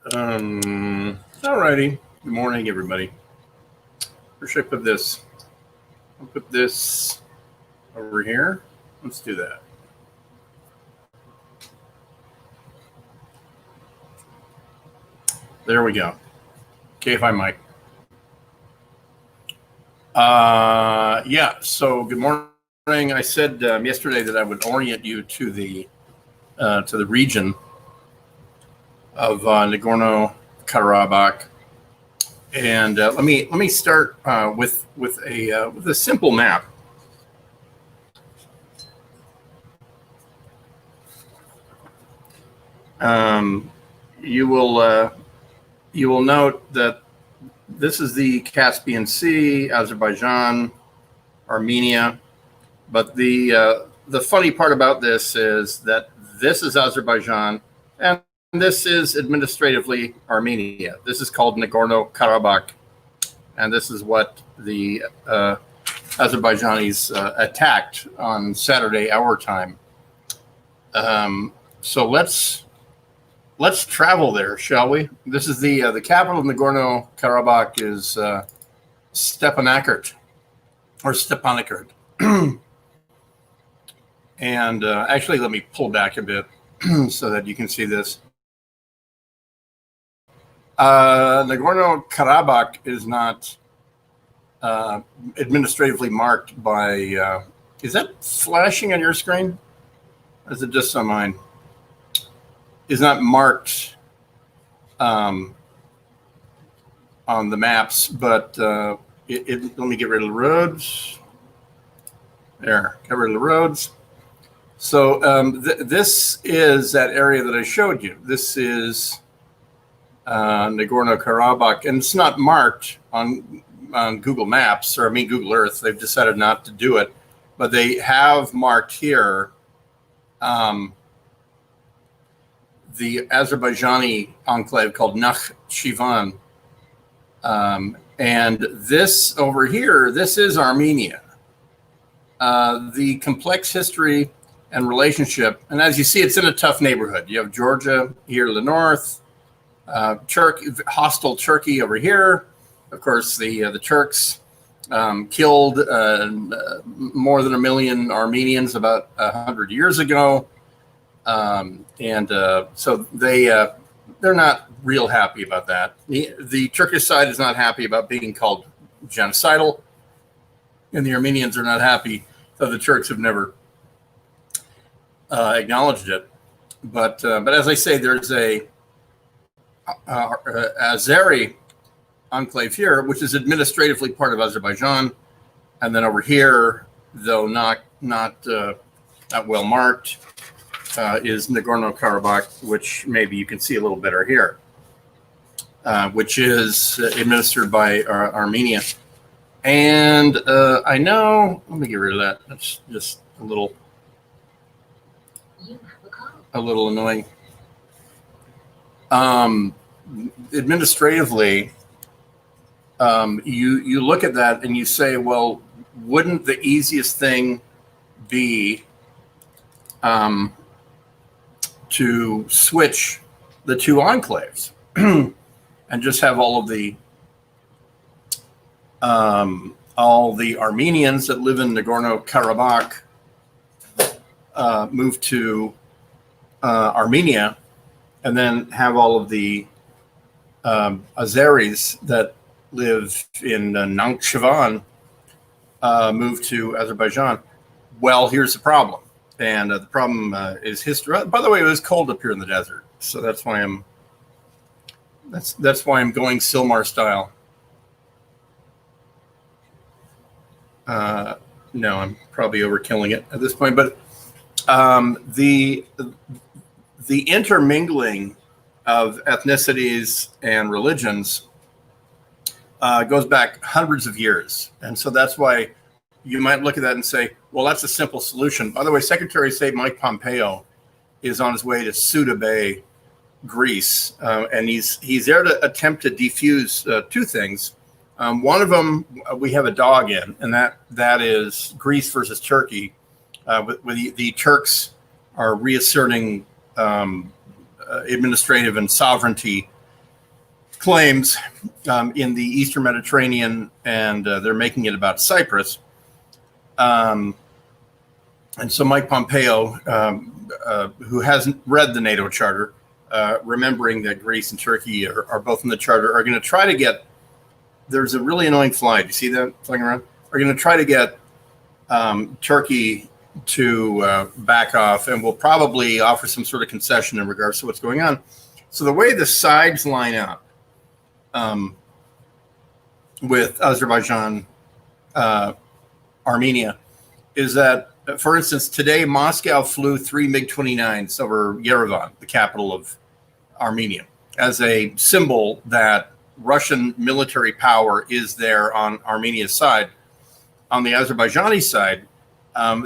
Alrighty. Good morning, everybody. Where should I put this? I'll put this over here. Let's do that. There we go. KFI mic. Yeah. So good morning. I said yesterday that I would orient you to the region of Nagorno-Karabakh, and let me start with a simple map. You will note that this is the Caspian Sea, Azerbaijan, Armenia, but the funny part about this is that this is Azerbaijan and this is administratively Armenia. This is called Nagorno-Karabakh, and this is what the Azerbaijanis attacked on Saturday our time. So let's travel there, shall we? This is the capital of Nagorno-Karabakh is Stepanakert. And actually, let me pull back a bit so that you can see this. Nagorno-Karabakh is not administratively marked by. Is that flashing on your screen? Or is it just on mine? Is not marked on the maps, but let me get rid of the roads. There, get rid of the roads. So this is that area that I showed you. This is Nagorno-Karabakh, and it's not marked on Google Maps, or I mean Google Earth. They've decided not to do it, but they have marked here the Azerbaijani enclave called Nakhchivan. And this over here, this is Armenia. The complex history and relationship, and as you see, it's in a tough neighborhood. You have Georgia here to the north, hostile Turkey over here. Of course, the Turks killed more than 1 million Armenians about 100 years ago. So they're not real happy about that. The Turkish side is not happy about being called genocidal, and the Armenians are not happy that the Turks have never acknowledged it. But as I say, there's a Azeri enclave here, which is administratively part of Azerbaijan, and then over here, though not well marked, is Nagorno-Karabakh, which maybe you can see a little better here, which is administered by Armenia. And I know, let me get rid of that. That's just a little annoying. Administratively, you look at that and you say, well, wouldn't the easiest thing be to switch the two enclaves and just have all the Armenians that live in Nagorno-Karabakh move to Armenia, and then have all of the Azeris that live in Nakhchivan move to Azerbaijan. Well, here's the problem. And the problem is history. By the way, it was cold up here in the desert, so that's why I'm going Silmar style. No, I'm probably overkilling it at this point. But the intermingling of ethnicities and religions goes back hundreds of years, and so that's why you might look at that and say, well, that's a simple solution. By the way, Secretary of State Mike Pompeo is on his way to Suda Bay, Greece, and he's there to attempt to defuse two things. One of them we have a dog in, and that is Greece versus Turkey. With the Turks are reasserting administrative and sovereignty claims in the Eastern Mediterranean, and they're making it about Cyprus. And so Mike Pompeo, who hasn't read the NATO Charter, remembering that Greece and Turkey are both in the Charter, are going to try to get, there's a really annoying fly. Do you see that flying around? Are going to try to get Turkey to back off, and will probably offer some sort of concession in regards to what's going on. So the way the sides line up with Azerbaijan, Armenia, is that, for instance, today Moscow flew 3 MiG-29s over Yerevan, the capital of Armenia, as a symbol that Russian military power is there on Armenia's side. On the Azerbaijani side,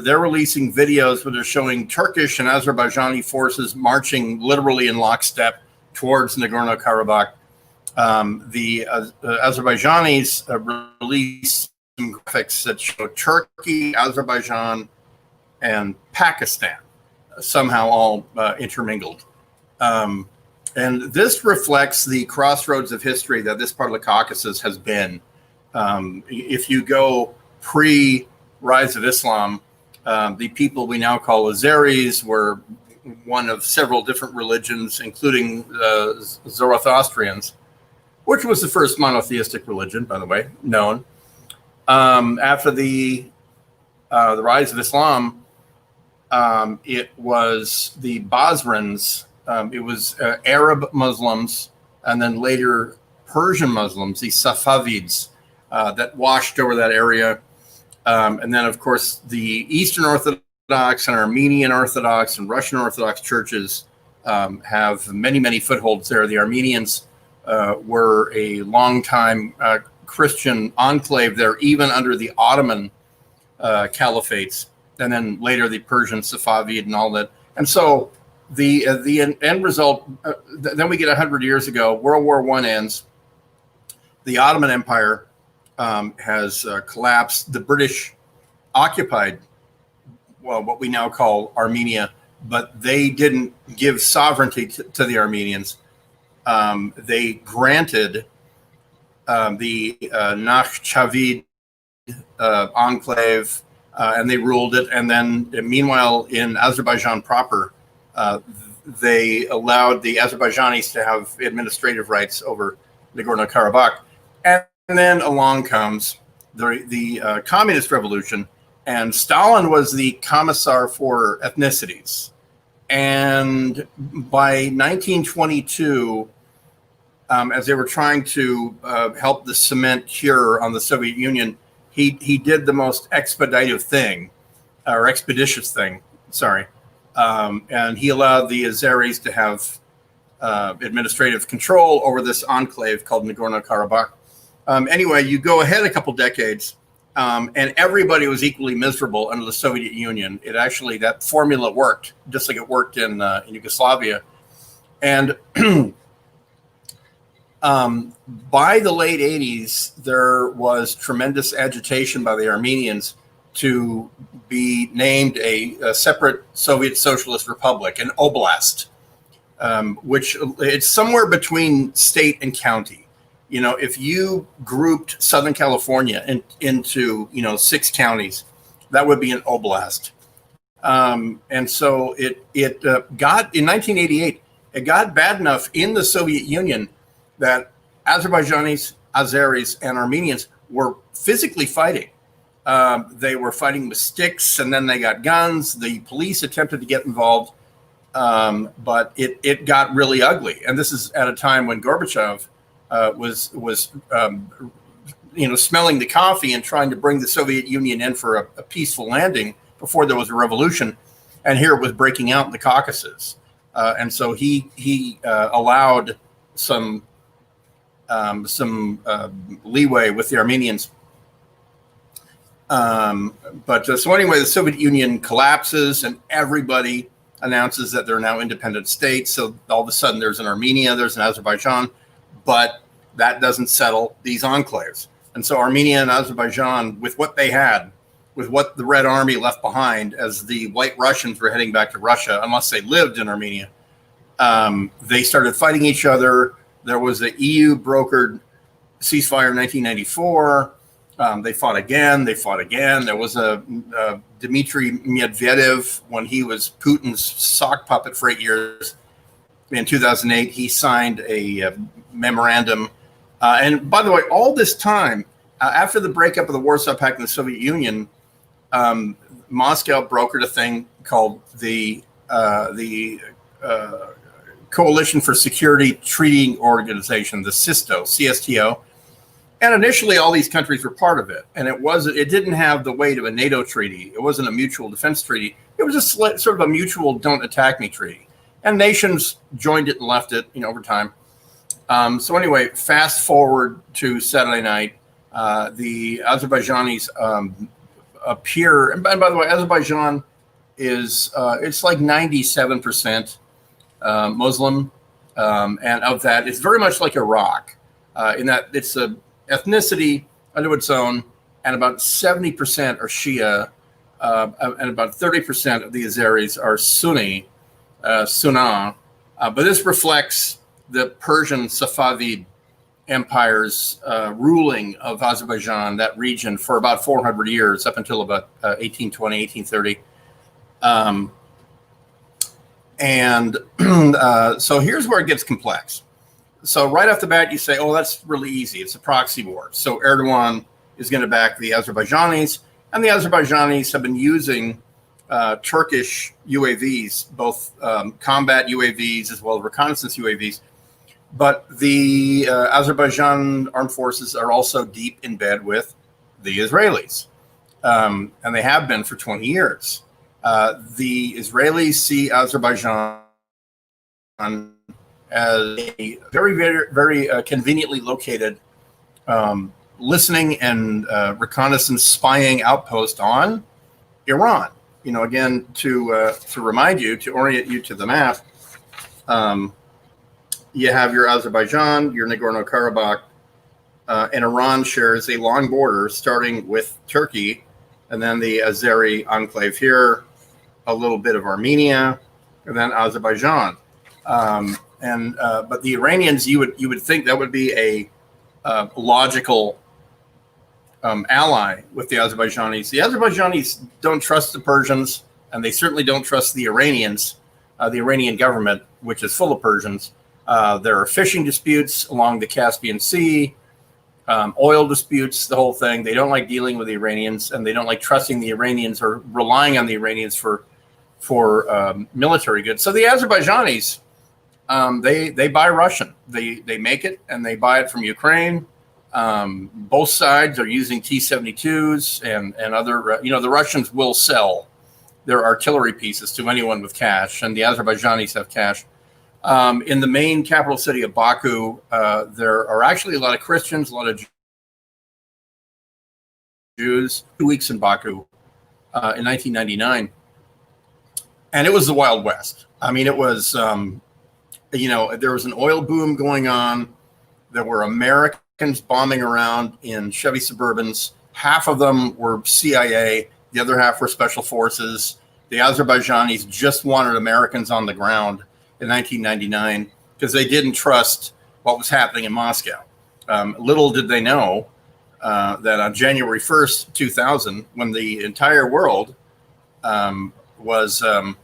they're releasing videos where they're showing Turkish and Azerbaijani forces marching literally in lockstep towards Nagorno-Karabakh. The Azerbaijanis released some graphics that show Turkey, Azerbaijan, and Pakistan somehow all intermingled. And this reflects the crossroads of history that this part of the Caucasus has been. If you go pre-rise of Islam, the people we now call Azeris were one of several different religions, including Zoroastrians, which was the first monotheistic religion, by the way, known. After the rise of Islam, it was the Basrans, it was Arab Muslims, and then later Persian Muslims, the Safavids, that washed over that area. And then, of course, the Eastern Orthodox and Armenian Orthodox and Russian Orthodox churches have many, many footholds there. The Armenians were a long-time Christian enclave there, even under the Ottoman caliphates, and then later the Persian Safavid and all that. And so the end result, then we get 100 years ago, World War I ends, the Ottoman Empire has collapsed. The British occupied, well, what we now call Armenia, but they didn't give sovereignty to the Armenians. They granted the Nakhchivan enclave, and they ruled it. And then, meanwhile, in Azerbaijan proper, they allowed the Azerbaijanis to have administrative rights over Nagorno-Karabakh. And then along comes the communist revolution, and Stalin was the commissar for ethnicities. And by 1922, as they were trying to help the cement cure on the Soviet Union, he did the most expeditious thing, and he allowed the Azeris to have administrative control over this enclave called Nagorno-Karabakh. Anyway, you go ahead a couple decades, and everybody was equally miserable under the Soviet Union. It actually, that formula worked, just like it worked in Yugoslavia. And by the late 80s, there was tremendous agitation by the Armenians to be named a separate Soviet Socialist Republic, an oblast, which it's somewhere between state and county. You know, if you grouped Southern California into 6 counties, that would be an oblast. And so it got, in 1988, it got bad enough in the Soviet Union that Azerbaijanis, Azeris, and Armenians were physically fighting. They were fighting with sticks, and then they got guns. The police attempted to get involved, but it got really ugly. And this is at a time when Gorbachev was smelling the coffee and trying to bring the Soviet Union in for a peaceful landing before there was a revolution. And here it was breaking out in the Caucasus. And so he allowed some leeway with the Armenians. So anyway, the Soviet Union collapses and everybody announces that they're now independent states. So all of a sudden there's an Armenia, there's an Azerbaijan, but that doesn't settle these enclaves. And so Armenia and Azerbaijan, with what they had, with what the Red Army left behind as the White Russians were heading back to Russia, unless they lived in Armenia, they started fighting each other. There was the EU brokered ceasefire in 1994. They fought again. There was a Dmitry Medvedev, when he was Putin's sock puppet for 8 years. In 2008, he signed a memorandum. And by the way, all this time, after the breakup of the Warsaw Pact and the Soviet Union, Moscow brokered a thing called the Coalition for Security Treaty Organization, the CSTO. And initially, all these countries were part of it, and it didn't have the weight of a NATO treaty. It wasn't a mutual defense treaty. It was just sort of a mutual "don't attack me" treaty. And nations joined it and left it, over time. So anyway, fast forward to Saturday night, the Azerbaijanis appear, and by the way, Azerbaijan is it's like 97% Muslim, and of that, it's very much like Iraq, in that it's a ethnicity unto its own, and about 70% are Shia, and about 30% of the Azeris are Sunni, Sunnah. But this reflects the Persian Safavid empire's ruling of Azerbaijan, that region, for about 400 years, up until about 1820, 1830. So here's where it gets complex. So right off the bat, you say, oh, that's really easy. It's a proxy war. So Erdogan is going to back the Azerbaijanis, and the Azerbaijanis have been using Turkish UAVs, both combat UAVs as well as reconnaissance UAVs. But the Azerbaijan armed forces are also deep in bed with the Israelis, and they have been for 20 years. The Israelis see Azerbaijan as a very, very, very conveniently located listening and reconnaissance spying outpost on Iran. Again, to remind you, to orient you to the map, you have your Azerbaijan, your Nagorno-Karabakh, and Iran shares a long border starting with Turkey, and then the Azeri enclave here, a little bit of Armenia, and then Azerbaijan. But the Iranians, you would think that would be a logical ally with the Azerbaijanis. The Azerbaijanis don't trust the Persians, and they certainly don't trust the Iranians, the Iranian government, which is full of Persians. There are fishing disputes along the Caspian Sea, oil disputes, the whole thing. They don't like dealing with the Iranians, and they don't like trusting the Iranians or relying on the Iranians for military goods. So the Azerbaijanis, they buy Russian. They make it, and they buy it from Ukraine. Both sides are using T-72s and other, the Russians will sell their artillery pieces to anyone with cash, and the Azerbaijanis have cash. In the main capital city of Baku, there are actually a lot of Christians, a lot of Jews. 2 weeks in Baku in 1999. And it was the Wild West. I mean, it was, there was an oil boom going on. There were Americans bombing around in Chevy Suburbans. Half of them were CIA. The other half were special forces. The Azerbaijanis just wanted Americans on the ground in 1999 because they didn't trust what was happening in Moscow. Little did they know that on January 1st, 2000, when the entire world was having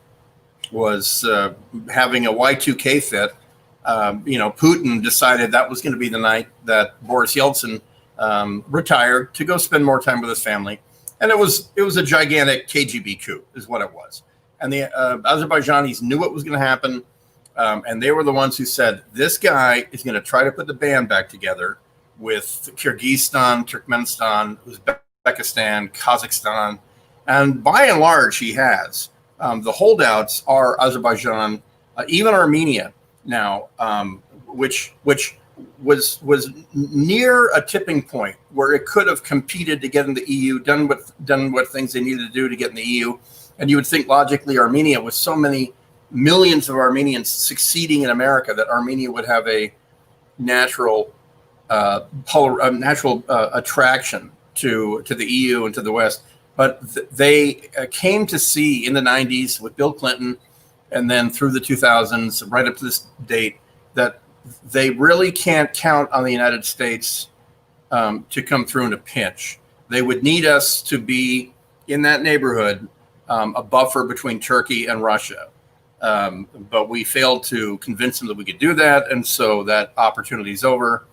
a Y2K fit, Putin decided that was going to be the night that Boris Yeltsin retired to go spend more time with his family. And it was a gigantic KGB coup is what it was. And the Azerbaijanis knew what was going to happen. And they were the ones who said, this guy is going to try to put the band back together with Kyrgyzstan, Turkmenistan, Uzbekistan, Kazakhstan. And by and large, he has. The holdouts are Azerbaijan, even Armenia now, which was near a tipping point where it could have competed to get in the EU, done what things they needed to do to get in the EU. And you would think logically Armenia, with so many millions of Armenians succeeding in America, that Armenia would have a natural attraction to the EU and to the West. But they came to see in the 90s with Bill Clinton, and then through the 2000s, right up to this date, that they really can't count on the United States to come through in a pinch. They would need us to be in that neighborhood, a buffer between Turkey and Russia. But we failed to convince them that we could do that, and so that opportunity is over.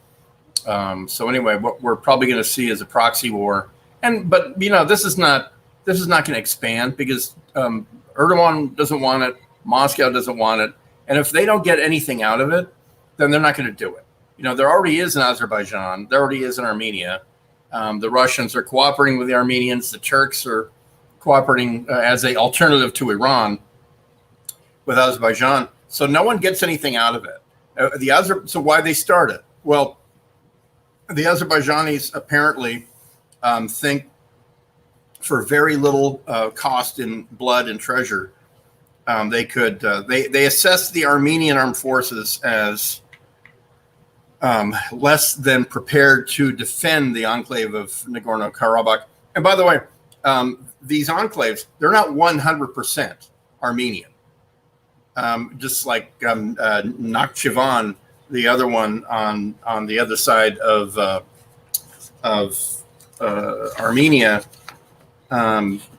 So anyway, what we're probably going to see is a proxy war, but this is not going to expand because Erdogan doesn't want it, Moscow doesn't want it, and if they don't get anything out of it, then they're not going to do it. There already is in Azerbaijan, there already is in Armenia. The Russians are cooperating with the Armenians. The Turks are cooperating as an alternative to Iran with Azerbaijan. So no one gets anything out of it. So why they started? Well, the Azerbaijanis apparently think for very little cost in blood and treasure, they assess the Armenian armed forces as less than prepared to defend the enclave of Nagorno-Karabakh. And by the way, these enclaves, they're not 100% Armenian. Just like Nakhchivan, the other one on the other side of Armenia,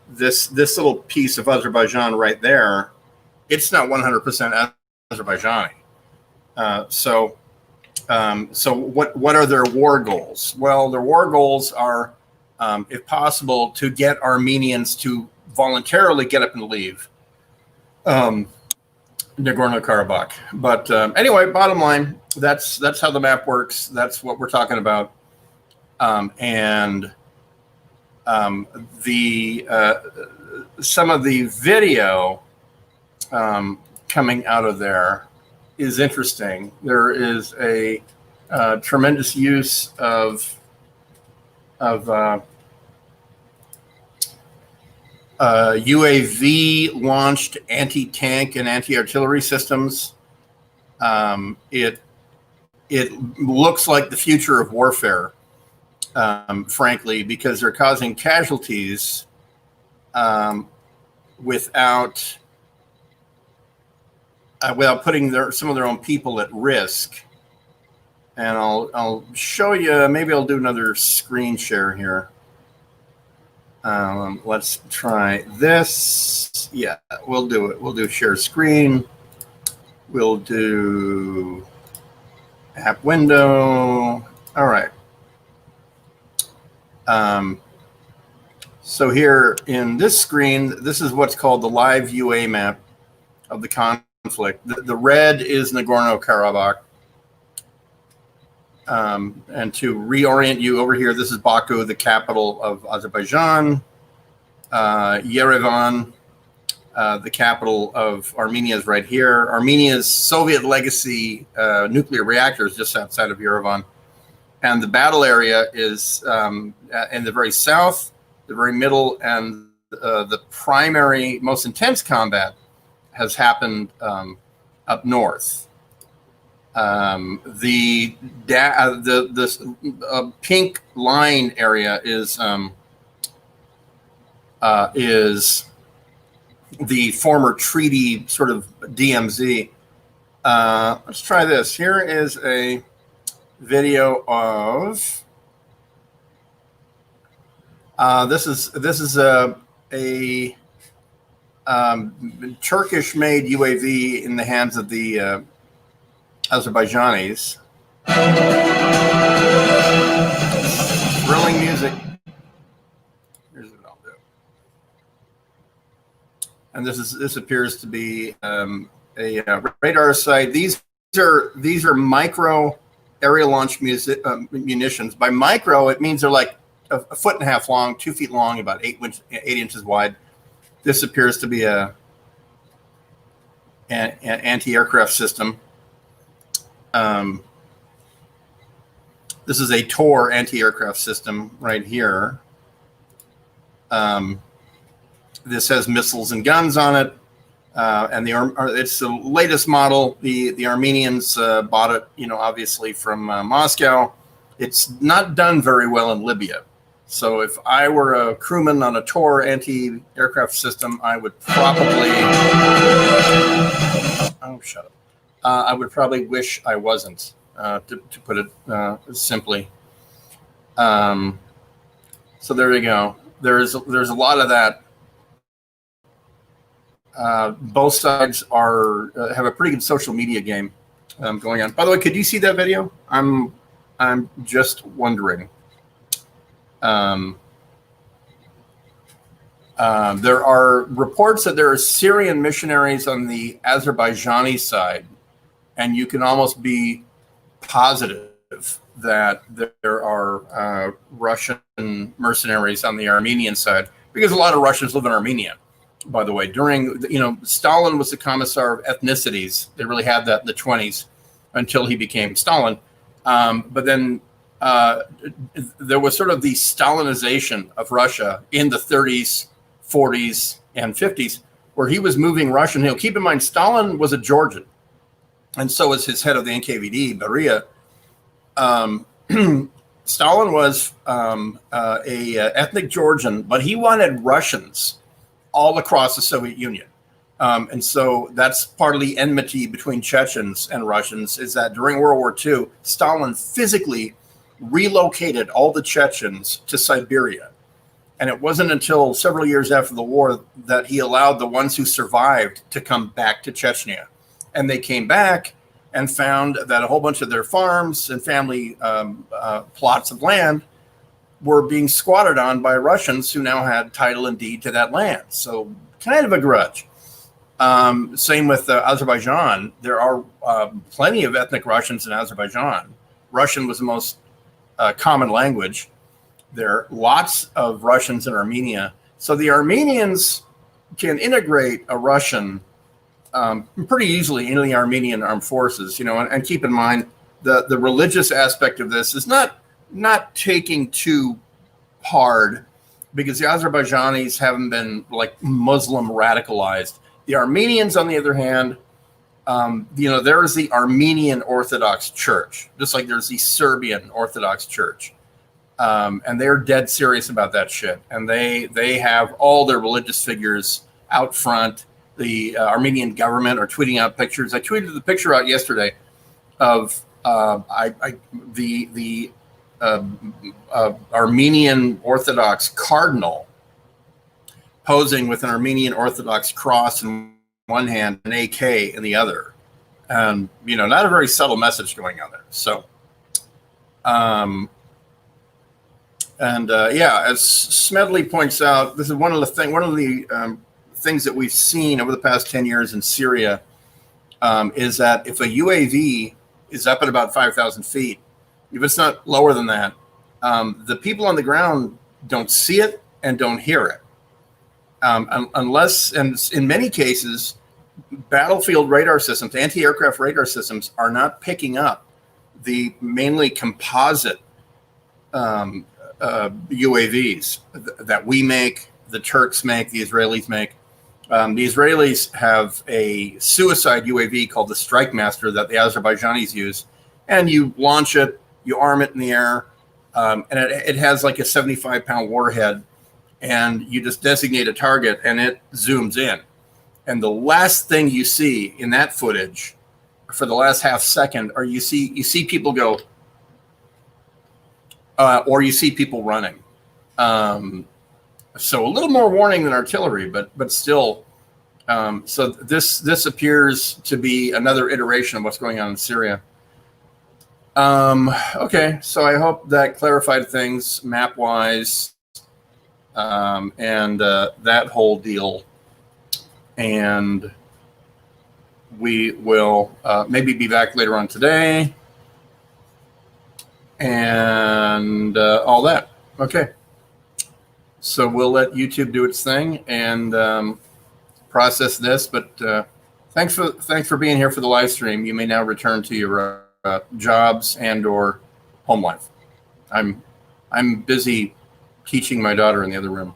this little piece of Azerbaijan right there, it's not 100% Azerbaijani. So what are their war goals? Well, their war goals are, if possible, to get Armenians to voluntarily get up and leave Nagorno-Karabakh. But anyway, bottom line, that's how the map works. That's what we're talking about. And some of the video coming out of there is interesting. There is a tremendous use of UAV launched anti-tank and anti-artillery systems. It looks like the future of warfare, frankly, because they're causing casualties without putting some of their own people at risk. And I'll show you. Maybe I'll do another screen share here. Let's try this. Yeah, we'll do it. We'll do share screen. We'll do app window. All right. So here in this screen, this is what's called the live UA map of the conflict. The red is Nagorno-Karabakh. And to reorient you over here, this is Baku, the capital of Azerbaijan. Yerevan, the capital of Armenia, is right here. Armenia's Soviet legacy nuclear reactor is just outside of Yerevan. And the battle area is in the very south, the very middle, and the primary, most intense combat has happened up north. The pink line area is the former treaty sort of DMZ. Let's try this. Here is a video of this is a Turkish-made UAV in the hands of the Azerbaijanis. Thrilling music. Here's what I'll do. And this appears to be a radar site. These are micro aerial launch munitions. By micro, it means they're like a foot and a half long, 2 feet long, about 8 inches wide. This appears to be an anti-aircraft system. This is a Tor anti-aircraft system right here. This has missiles and guns on it, and it's the latest model. The Armenians bought it, obviously from Moscow. It's not done very well in Libya. So if I were a crewman on a Tor anti-aircraft system, I would probably shut up. I would probably wish I wasn't, to put it simply. So there you go. There's a lot of that. Both sides are have a pretty good social media game going on. By the way, could you see that video? I'm just wondering. There are reports that there are Syrian missionaries on the Azerbaijani side, and you can almost be positive that there are Russian mercenaries on the Armenian side, because a lot of Russians live in Armenia. By the way, during, Stalin was the commissar of ethnicities. They really had that in the 20s until he became Stalin. But then there was sort of the Stalinization of Russia in the 30s, 40s, and 50s, where he was moving Russian. Keep in mind, Stalin was a Georgian, and so was his head of the NKVD, Beria. Stalin was a ethnic Georgian, but he wanted Russians all across the Soviet Union. And so that's part of the enmity between Chechens and Russians, is that during World War II, Stalin physically relocated all the Chechens to Siberia. And it wasn't until several years after the war that he allowed the ones who survived to come back to Chechnya. And they came back and found that a whole bunch of their farms and family plots of land were being squatted on by Russians who now had title and deed to that land. So kind of a grudge. Same with Azerbaijan. There are plenty of ethnic Russians in Azerbaijan. Russian was the most common language. There are lots of Russians in Armenia. So the Armenians can integrate a Russian pretty easily into the Armenian armed forces, and keep in mind the religious aspect of this is not taking too hard, because the Azerbaijanis haven't been like Muslim radicalized. The Armenians, on the other hand, there is the Armenian Orthodox Church, just like there's the Serbian Orthodox Church. And they're dead serious about that shit. And they have all their religious figures out front. The Armenian government are tweeting out pictures. I tweeted the picture out yesterday of the Armenian Orthodox cardinal posing with an Armenian Orthodox cross in one hand and AK in the other. And, not a very subtle message going on there. So, as Smedley points out, this is one of the things that we've seen over the past 10 years in Syria, is that if a UAV is up at about 5,000 feet, if it's not lower than that, the people on the ground don't see it and don't hear it. Unless, and in many cases, battlefield radar systems, anti-aircraft radar systems are not picking up the mainly composite UAVs that we make, the Turks make, the Israelis make. The Israelis have a suicide UAV called the Strike Master that the Azerbaijanis use, and you launch it, you arm it in the air, and it has like a 75-pound warhead, and you just designate a target, and it zooms in. And the last thing you see in that footage for the last half second, or you see people go, or you see people running. So a little more warning than artillery, but still. So this appears to be another iteration of what's going on in Syria. Okay, so I hope that clarified things map-wise, and that whole deal. And we will maybe be back later on today, and all that. Okay. So we'll let YouTube do its thing and process this. But thanks for being here for the live stream. You may now return to your jobs and/or home life. I'm busy teaching my daughter in the other room.